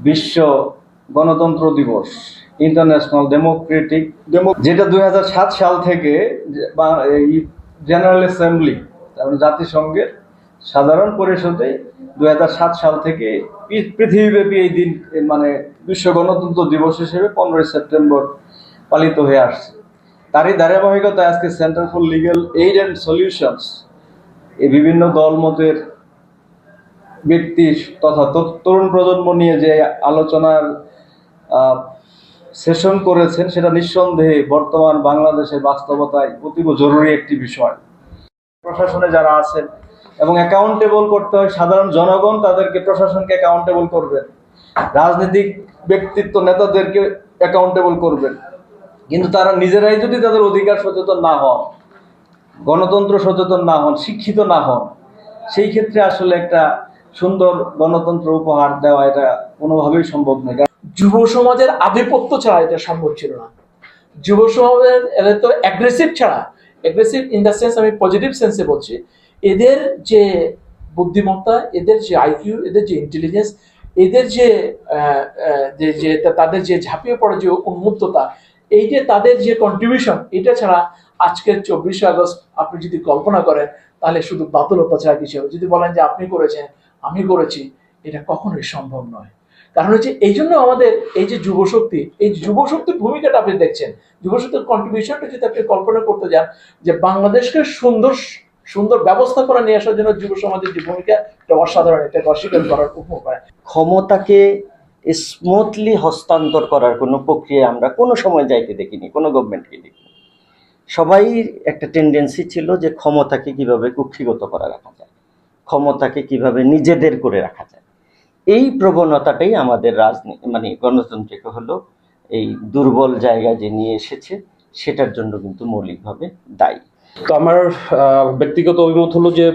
বিশ্ব গণতন্ত্র দিবস, ইন্টারন্যাশনাল ডেমোক্রেটিক যেটা 2007 সাল থেকে জেনারেল অ্যাসেম্বলি জাতিসংঘের সাধারণ পরিষদে 2007 সাল থেকে পৃথিবীব্যাপী এই দিন মানে বিশ্ব গণতন্ত্র দিবস হিসেবে 15 সেপ্টেম্বর পালিত হয়ে আসছে। তারই ধারাবাহিকতায় আজকে centre for legal aid and solutions এই বিভিন্ন দলমতের ব্যক্তি তথা তরুণ প্রজন্ম নিয়ে যে আলোচনার সেশন করেছেন, সেটা নিঃসন্দেহে বর্তমান বাংলাদেশের বাস্তবতায় অতীব জরুরি একটি বিষয়। প্রশাসনে যারা আছেন এবং অ্যাকাউন্টেবল করতে হয় সাধারণ জনগণ, তাদেরকে প্রশাসনকে অ্যাকাউন্টেবল করবেন, রাজনৈতিক ব্যক্তিত্ব নেতাদেরকে অ্যাকাউন্টেবল করবেন। কিন্তু তারা নিজেরাই যদি তাদের অধিকার সচেতন না হন, গণতন্ত্র সচেতন না হন, শিক্ষিত না হন, সেই ক্ষেত্রে আসলে একটা সুন্দর গণতন্ত্র উপহার দেওয়া এটা কোনোভাবেই সম্ভব নয়। যুব সমাজের আধিপত্য ছাড়া এটা সম্ভব ছিল না। যুব সমাজের এদের তো অ্যাগ্রেসিভ ছাড়া, অ্যাগ্রেসিভ ইন দ্য সেন্স আমি পজিটিভ সেন্সে বলছি, এদের যে বুদ্ধিমত্তা, এদের যে আইকিউ, এদের যে ইন্টেলিজেন্স, এদের যে তাদের যে ঝাঁপিয়ে পড়ে যে উন্মুক্ততা, এই যে তাদের যে কন্ট্রিবিউশন, এটা ছাড়া আজকের 24শে আগস্ট আপনি যদি কল্পনা করেন তাহলে শুধু বাতুলতা ছাড়া কিছু হবে। যদি বলেন যে আপনি করেছেন, আমি করেছি, এটা কখনোই সম্ভব নয়। কারণ হচ্ছে এই জন্য আমাদের এই যে যুবশক্তি, এই যুবশক্তির ভূমিকাটা আপনি দেখছেন, যুবশক্তির কন্ট্রিবিউশনটা যদি আপনি কল্পনা করতে যান, যে বাংলাদেশকে সুন্দর সুন্দর ব্যবস্থা করে নিয়ে আসার জন্য যুব সমাজের যে ভূমিকা, এটা অসাধারণ, এটা অস্বীকার করার উপায়। ক্ষমতাকে স্মুথলি হস্তান্তর করার কোনো প্রক্রিয়া আমরা কোনো সময় যাইতে দেখিনি, কোনো গভর্নমেন্টকে দেখিনি। সবাই একটা টেন্ডেন্সি ছিল যে ক্ষমতাকে কিভাবে কুক্ষিগত করা রাখা যায়, ক্ষমতাকে কিভাবে নিজেদের করে রাখা যায়। এই প্রবণতাটাই আমাদের রাজনীতি মানে গণতন্ত্রকে হলো এই দুর্বল জায়গায় যে নিয়ে এসেছে, সেটার জন্য কিন্তু মৌলিকভাবে দায়ী। তো আমার ব্যক্তিগত অভিমত হলো যে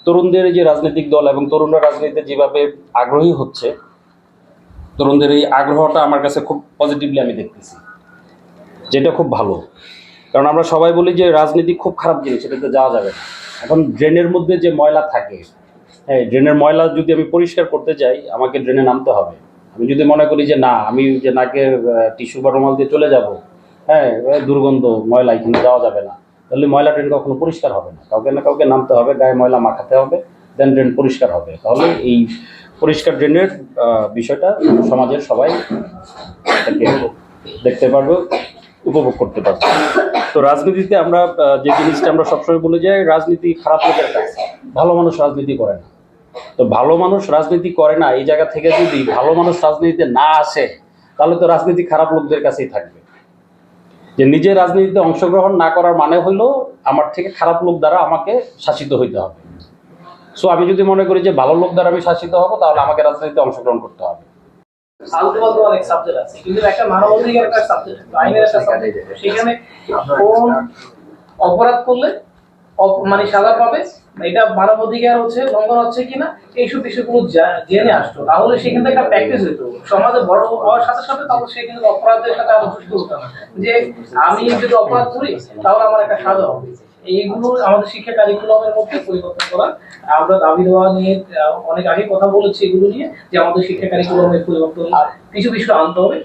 তরুণদের যে রাজনৈতিক দল এবং তরুণরা রাজনীতিতে যেভাবে আগ্রহী হচ্ছে, তরুণদের এই আগ্রহটা আমার কাছে খুব পজিটিভলি আমি দেখতেছি, যেটা খুব ভালো। কারণ আমরা সবাই বলি যে রাজনীতি খুব খারাপ জিনিস, এটাতে যাওয়া যাবে না। এখন ড্রেনের মধ্যে যে ময়লা থাকে, হ্যাঁ, ড্রেনের ময়লা যদি আমি পরিষ্কার করতে যাই, আমাকে ড্রেনে নামতে হবে। আমি যদি মনে করি যে না, আমি যে নাকে টিস্যু বা রুমাল দিয়ে চলে যাব, হ্যাঁ, দুর্গন্ধ ময়লা, এখানে যাওয়া যাবে না, তাহলে ময়লা ড্রেন কখনো পরিষ্কার হবে না। কাউকে না কাউকে নামতে হবে, গায়ে ময়লা মাখাতে হবে, দেন ড্রেন পরিষ্কার হবে। তাহলে এই পরিষ্কার ড্রেনের বিষয়টা সমাজের সবাই দেখতে পারবে, উপভোগ করতে পারবে। তো রাজনীতিতে আমরা যে জিনিসটা আমরা সবসময় বলে যাই, রাজনীতি খারাপ লোকের কাজ, ভালো মানুষ রাজনীতি করে না। তো ভালো মানুষ রাজনীতি করে না, এই জায়গা থেকে যদি ভালো মানুষ রাজনীতিতে না আসে, তাহলে তো রাজনীতি খারাপ লোকদের কাছেই থাকবে। যে নিজের রাজনীতিতে অংশগ্রহণ না করার মানে হলো আমার থেকে খারাপ লোক দ্বারা আমাকে শাসিত হইতে হবে। সো আমি যদি মনে করি যে ভালো লোক দ্বারা আমি শাসিত হব, তাহলে আমাকে রাজনীতিতে অংশগ্রহণ করতে হবে। অনেক সাবজেক্ট আছে, কিন্তু একটা মানবাধিকার একটা সাবজেক্ট, আইনের একটা সাবজেক্ট, সেখানে কোন অপরাধ করলে মানে সাজা পাবে, এটা মানবাধিকার হচ্ছে লঙ্ঘন হচ্ছে কিনা, এইসব বিষয়গুলো জেনে আসতো, তাহলে সেখান থেকে একটা প্র্যাকটিস হইতো। সমাজে বড় হওয়ার সাথে সাথে তখন সে কিন্তু অপরাধের সাথে আলোচিত হতো না, যে আমি যদি অপরাধ করি তাহলে আমার একটা সাজা হবে। এইগুলো আমাদের শিক্ষা কারিকুলামের মধ্যে পরিবর্তন করা, আমরা দাবি দেওয়া নিয়ে অনেক আগে কথা বলেছি এগুলো নিয়ে, যে আমাদের শিক্ষা কারিকুলামের পরিবর্তন কিছু বিষয় আনতে হবে।